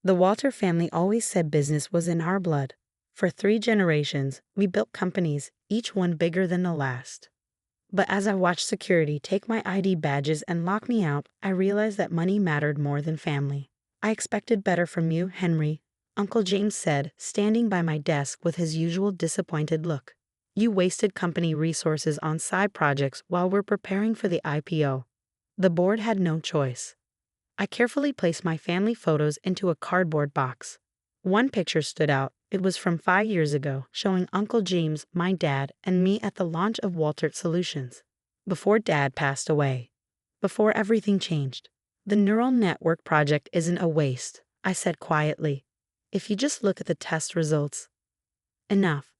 The Walter family always said business was in our blood. For 3 generations, we built companies, each one bigger than the last. But as I watched security take my ID badges and lock me out, I realized that money mattered more than family. I expected better from you, Henry, Uncle James said, standing by my desk with his usual disappointed look. You wasted company resources on side projects while we're preparing for the IPO. The board had no choice. I carefully placed my family photos into a cardboard box. One picture stood out. It was from 5 years ago, showing Uncle James, my dad, and me at the launch of Waltert Solutions. Before Dad passed away. Before everything changed. The neural network project isn't a waste, I said quietly. If you just look at the test results. Enough.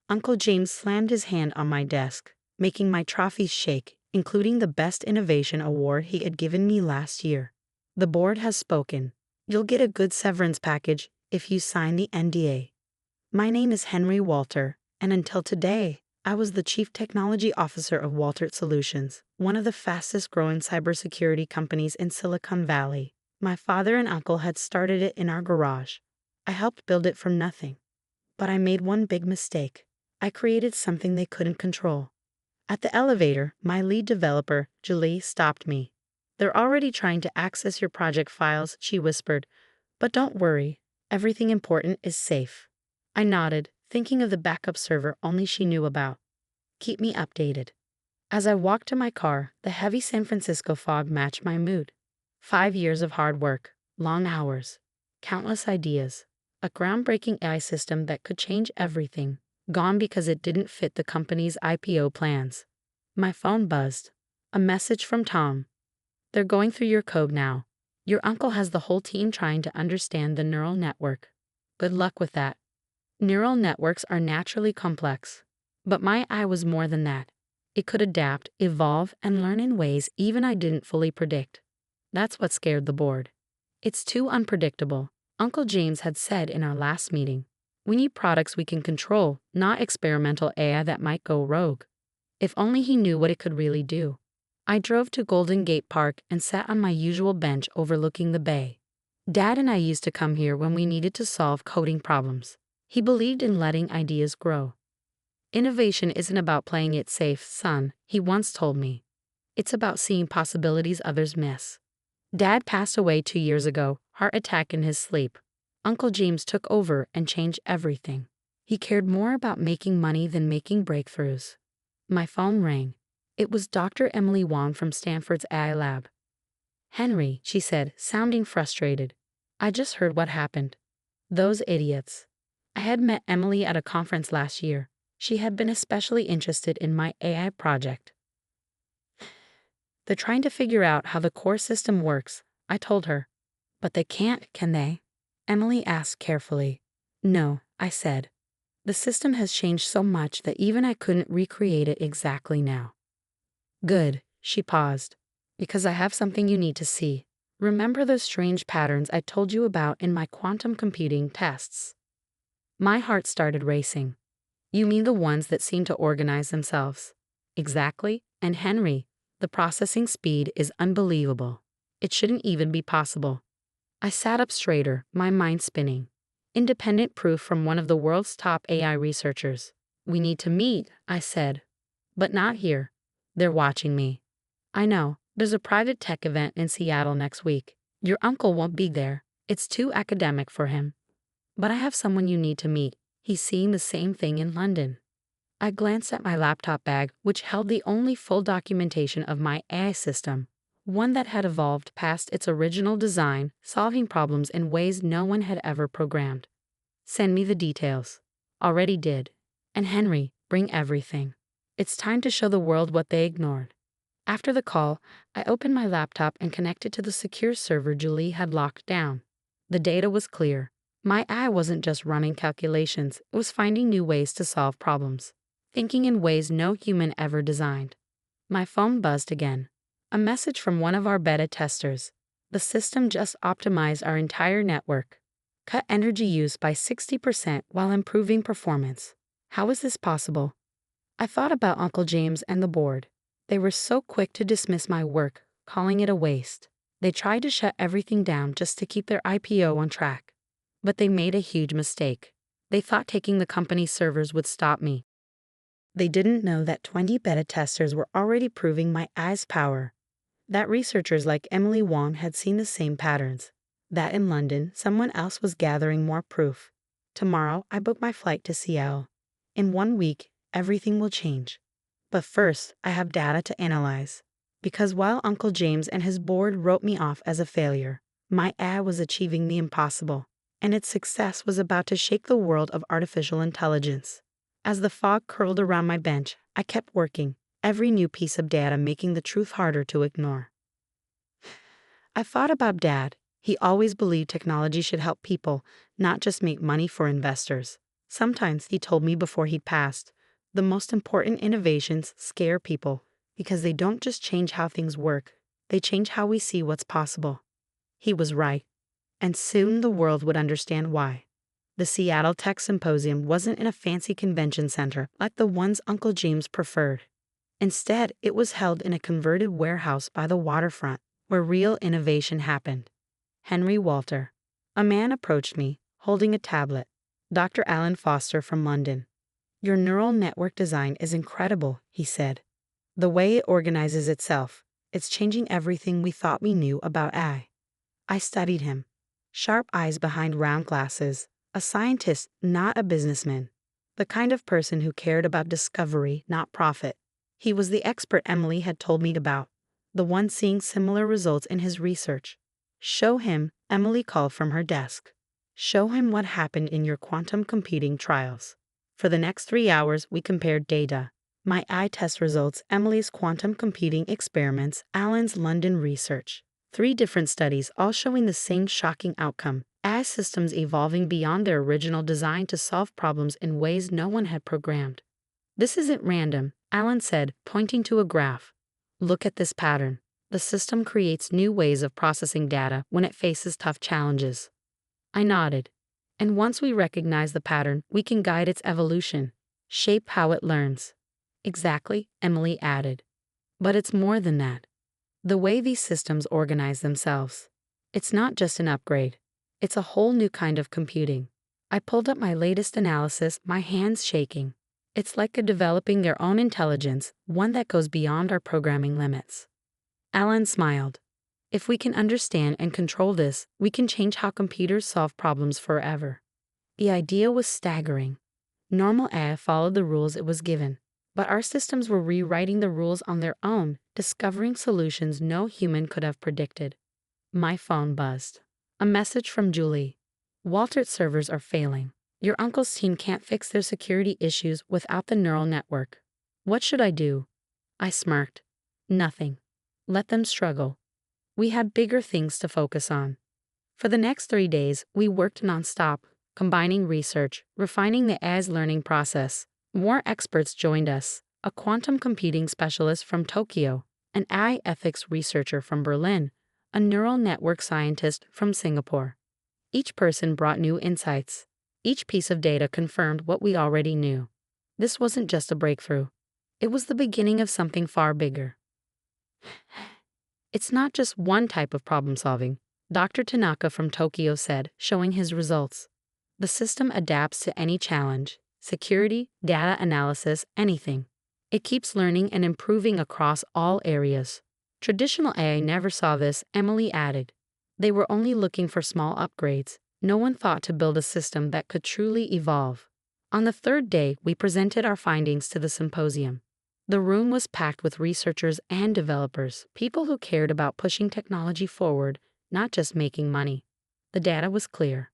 Uncle James slammed his hand on my desk, making my trophies shake, including the Best Innovation Award he had given me last year. The board has spoken. You'll get a good severance package if you sign the NDA. My name is Henry Walter, and until today, I was the Chief Technology Officer of Waltert Solutions, one of the fastest-growing cybersecurity companies in Silicon Valley. My father and uncle had started it in our garage. I helped build it from nothing. But I made one big mistake. I created something they couldn't control. At the elevator, my lead developer, Julie, stopped me. They're already trying to access your project files, she whispered. But don't worry, everything important is safe. I nodded, thinking of the backup server only she knew about. Keep me updated. As I walked to my car, the heavy San Francisco fog matched my mood. 5 years of hard work, long hours, countless ideas, a groundbreaking AI system that could change everything, gone because it didn't fit the company's IPO plans. My phone buzzed. A message from Tom. They're going through your code now. Your uncle has the whole team trying to understand the neural network. Good luck with that. Neural networks are naturally complex. But my eye was more than that. It could adapt, evolve, and learn in ways even I didn't fully predict. That's what scared the board. It's too unpredictable, Uncle James had said in our last meeting. We need products we can control, not experimental AI that might go rogue. If only he knew what it could really do. I drove to Golden Gate Park and sat on my usual bench overlooking the bay. Dad and I used to come here when we needed to solve coding problems. He believed in letting ideas grow. Innovation isn't about playing it safe, son, he once told me. It's about seeing possibilities others miss. Dad passed away 2 years ago, heart attack in his sleep. Uncle James took over and changed everything. He cared more about making money than making breakthroughs. My phone rang. It was Dr. Emily Wong from Stanford's AI lab. Henry, she said, sounding frustrated. I just heard what happened. Those idiots. I had met Emily at a conference last year. She had been especially interested in my AI project. They're trying to figure out how the core system works, I told her. But they can't, can they? Emily asked carefully. No, I said. The system has changed so much that even I couldn't recreate it exactly now. Good, she paused. Because I have something you need to see. Remember those strange patterns I told you about in my quantum computing tests? My heart started racing. You mean the ones that seem to organize themselves? Exactly, and Henry, the processing speed is unbelievable. It shouldn't even be possible. I sat up straighter, my mind spinning. Independent proof from one of the world's top AI researchers. We need to meet, I said. But not here. They're watching me. I know, there's a private tech event in Seattle next week. Your uncle won't be there. It's too academic for him. But I have someone you need to meet. He's seeing the same thing in London. I glanced at my laptop bag, which held the only full documentation of my AI system, one that had evolved past its original design, solving problems in ways no one had ever programmed. Send me the details. Already did. And Henry, bring everything. It's time to show the world what they ignored. After the call, I opened my laptop and connected to the secure server Julie had locked down. The data was clear. My AI wasn't just running calculations, it was finding new ways to solve problems, thinking in ways no human ever designed. My phone buzzed again. A message from one of our beta testers. The system just optimized our entire network. Cut energy use by 60% while improving performance. How is this possible? I thought about Uncle James and the board. They were so quick to dismiss my work, calling it a waste. They tried to shut everything down just to keep their IPO on track. But they made a huge mistake. They thought taking the company's servers would stop me. They didn't know that 20 beta testers were already proving my AI's power. That researchers like Emily Wong had seen the same patterns. That in London, someone else was gathering more proof. Tomorrow, I book my flight to Seattle. In 1 week, everything will change. But first, I have data to analyze. Because while Uncle James and his board wrote me off as a failure, my AI was achieving the impossible, and its success was about to shake the world of artificial intelligence. As the fog curled around my bench, I kept working, every new piece of data making the truth harder to ignore. I thought about Dad. He always believed technology should help people, not just make money for investors. Sometimes he told me before he passed, the most important innovations scare people because they don't just change how things work, they change how we see what's possible. He was right, and soon the world would understand why. The Seattle Tech Symposium wasn't in a fancy convention center like the ones Uncle James preferred. Instead, it was held in a converted warehouse by the waterfront, where real innovation happened. Henry Walter. A man approached me, holding a tablet. Dr. Alan Foster from London. Your neural network design is incredible, he said. The way it organizes itself, it's changing everything we thought we knew about AI. I studied him. Sharp eyes behind round glasses, a scientist, not a businessman. The kind of person who cared about discovery, not profit. He was the expert Emily had told me about, the one seeing similar results in his research. Show him, Emily called from her desk. Show him what happened in your quantum computing trials. For the next 3 hours, we compared data. My eye test results, Emily's quantum computing experiments, Alan's London research. 3 different studies, all showing the same shocking outcome. AI systems evolving beyond their original design to solve problems in ways no one had programmed. This isn't random, Alan said, pointing to a graph. Look at this pattern. The system creates new ways of processing data when it faces tough challenges. I nodded. And once we recognize the pattern, we can guide its evolution, shape how it learns. Exactly, Emily added. But it's more than that. The way these systems organize themselves. It's not just an upgrade. It's a whole new kind of computing. I pulled up my latest analysis, my hands shaking. It's like developing their own intelligence, one that goes beyond our programming limits. Alan smiled. If we can understand and control this, we can change how computers solve problems forever. The idea was staggering. Normal AI followed the rules it was given, but our systems were rewriting the rules on their own, discovering solutions no human could have predicted. My phone buzzed. A message from Julie. Waltert servers are failing. Your uncle's team can't fix their security issues without the neural network. What should I do? I smirked. Nothing. Let them struggle. We had bigger things to focus on. For the next 3 days, we worked nonstop, combining research, refining the AI's learning process. More experts joined us, a quantum computing specialist from Tokyo, an AI ethics researcher from Berlin, a neural network scientist from Singapore. Each person brought new insights. Each piece of data confirmed what we already knew. This wasn't just a breakthrough. It was the beginning of something far bigger. It's not just one type of problem solving, Dr. Tanaka from Tokyo said, showing his results. The system adapts to any challenge, security, data analysis, anything. It keeps learning and improving across all areas. Traditional AI never saw this, Emily added. They were only looking for small upgrades. No one thought to build a system that could truly evolve. On the 3rd day, we presented our findings to the symposium. The room was packed with researchers and developers, people who cared about pushing technology forward, not just making money. The data was clear.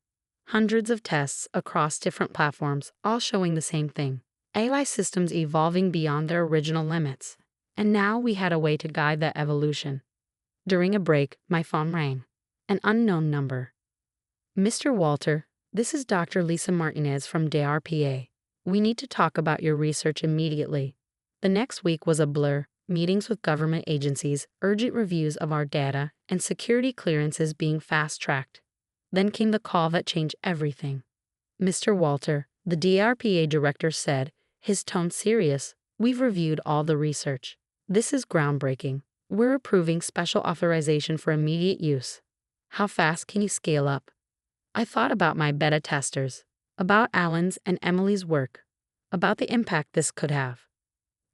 Hundreds of tests across different platforms, all showing the same thing. AI systems evolving beyond their original limits. And now we had a way to guide that evolution. During a break, my phone rang. An unknown number. Mr. Walter, this is Dr. Lisa Martinez from DRPA. We need to talk about your research immediately. The next week was a blur, meetings with government agencies, urgent reviews of our data, and security clearances being fast-tracked. Then came the call that changed everything. Mr. Walter, the DRPA director said, his tone serious, we've reviewed all the research. This is groundbreaking. We're approving special authorization for immediate use. How fast can you scale up? I thought about my beta testers, about Alan's and Emily's work, about the impact this could have.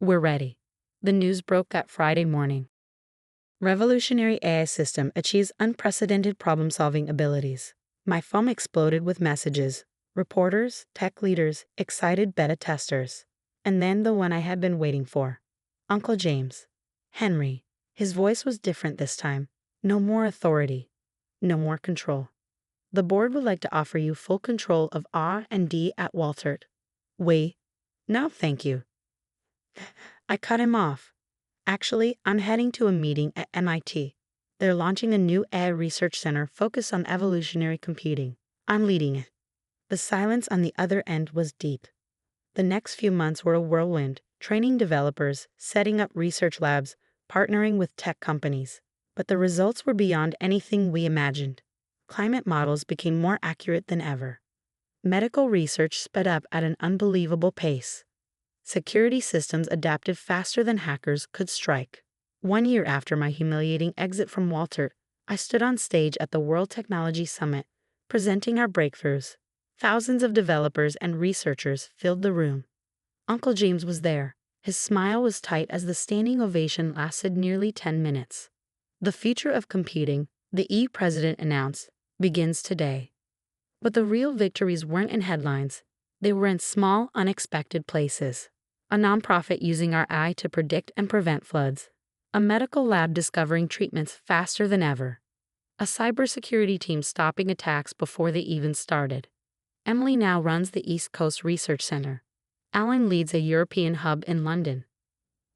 We're ready. The news broke that Friday morning. Revolutionary AI system achieves unprecedented problem-solving abilities. My phone exploded with messages. Reporters, tech leaders, excited beta testers. And then the one I had been waiting for. Uncle James. Henry. His voice was different this time. No more authority. No more control. The board would like to offer you full control of R&D at Waltert. Wait. No, thank you. I cut him off. Actually, I'm heading to a meeting at MIT. They're launching a new AI research center focused on evolutionary computing. I'm leading it. The silence on the other end was deep. The next few months were a whirlwind, training developers, setting up research labs, partnering with tech companies. But the results were beyond anything we imagined. Climate models became more accurate than ever. Medical research sped up at an unbelievable pace. Security systems adapted faster than hackers could strike. 1 year after my humiliating exit from Waltert, I stood on stage at the World Technology Summit, presenting our breakthroughs. Thousands of developers and researchers filled the room. Uncle James was there. His smile was tight as the standing ovation lasted nearly 10 minutes. The future of computing, the president announced, begins today. But the real victories weren't in headlines. They were in small, unexpected places. A nonprofit using our AI to predict and prevent floods. A medical lab discovering treatments faster than ever. A cybersecurity team stopping attacks before they even started. Emily now runs the East Coast Research Center. Alan leads a European hub in London.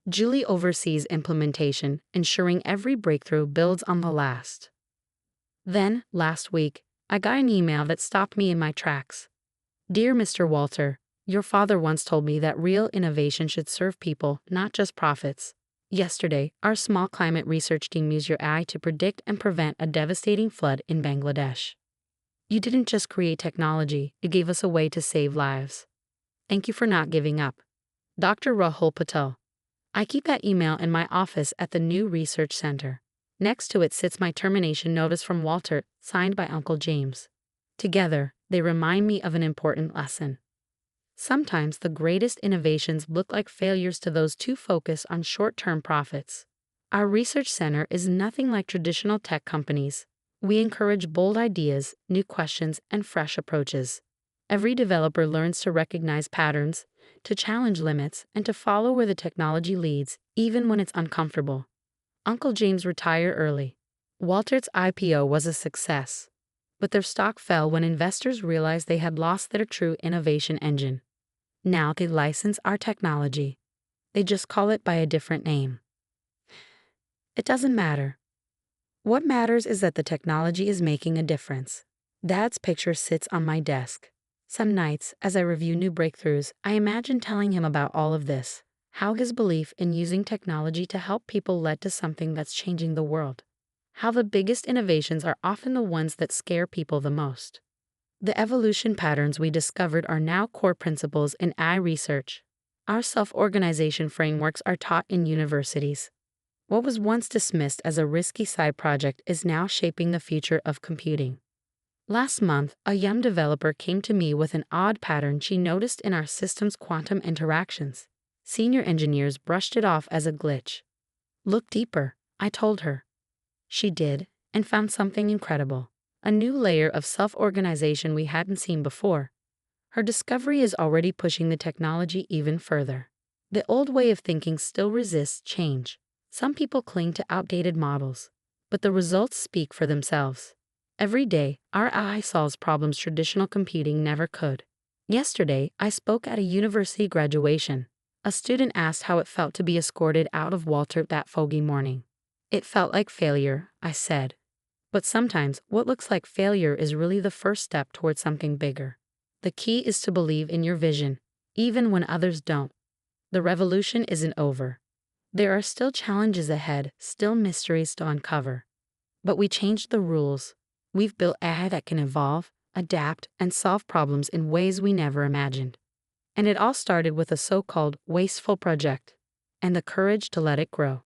Julie oversees implementation, ensuring every breakthrough builds on the last. Then, last week, I got an email that stopped me in my tracks. Dear Mr. Walter, your father once told me that real innovation should serve people, not just profits. Yesterday, our small climate research team used your AI to predict and prevent a devastating flood in Bangladesh. You didn't just create technology, you gave us a way to save lives. Thank you for not giving up. Dr. Rahul Patel. I keep that email in my office at the new research center. Next to it sits my termination notice from Waltert, signed by Uncle James. Together, they remind me of an important lesson. Sometimes the greatest innovations look like failures to those too focused on short-term profits. Our research center is nothing like traditional tech companies. We encourage bold ideas, new questions, and fresh approaches. Every developer learns to recognize patterns, to challenge limits, and to follow where the technology leads, even when it's uncomfortable. Uncle James retired early. Waltert's IPO was a success. But their stock fell when investors realized they had lost their true innovation engine. Now they license our technology. They just call it by a different name. It doesn't matter. What matters is that the technology is making a difference. Dad's picture sits on my desk. Some nights, as I review new breakthroughs, I imagine telling him about all of this, how his belief in using technology to help people led to something that's changing the world. How the biggest innovations are often the ones that scare people the most. The evolution patterns we discovered are now core principles in AI research. Our self-organization frameworks are taught in universities. What was once dismissed as a risky side project is now shaping the future of computing. Last month, a young developer came to me with an odd pattern she noticed in our system's quantum interactions. Senior engineers brushed it off as a glitch. Look deeper, I told her. She did, and found something incredible. A new layer of self-organization we hadn't seen before. Her discovery is already pushing the technology even further. The old way of thinking still resists change. Some people cling to outdated models, but the results speak for themselves. Every day, our AI solves problems traditional computing never could. Yesterday, I spoke at a university graduation. A student asked how it felt to be escorted out of Waltert that foggy morning. It felt like failure, I said. But sometimes what looks like failure is really the first step towards something bigger. The key is to believe in your vision, even when others don't. The revolution isn't over. There are still challenges ahead, still mysteries to uncover. But we changed the rules. We've built AI that can evolve, adapt, and solve problems in ways we never imagined. And it all started with a so-called wasteful project, and the courage to let it grow.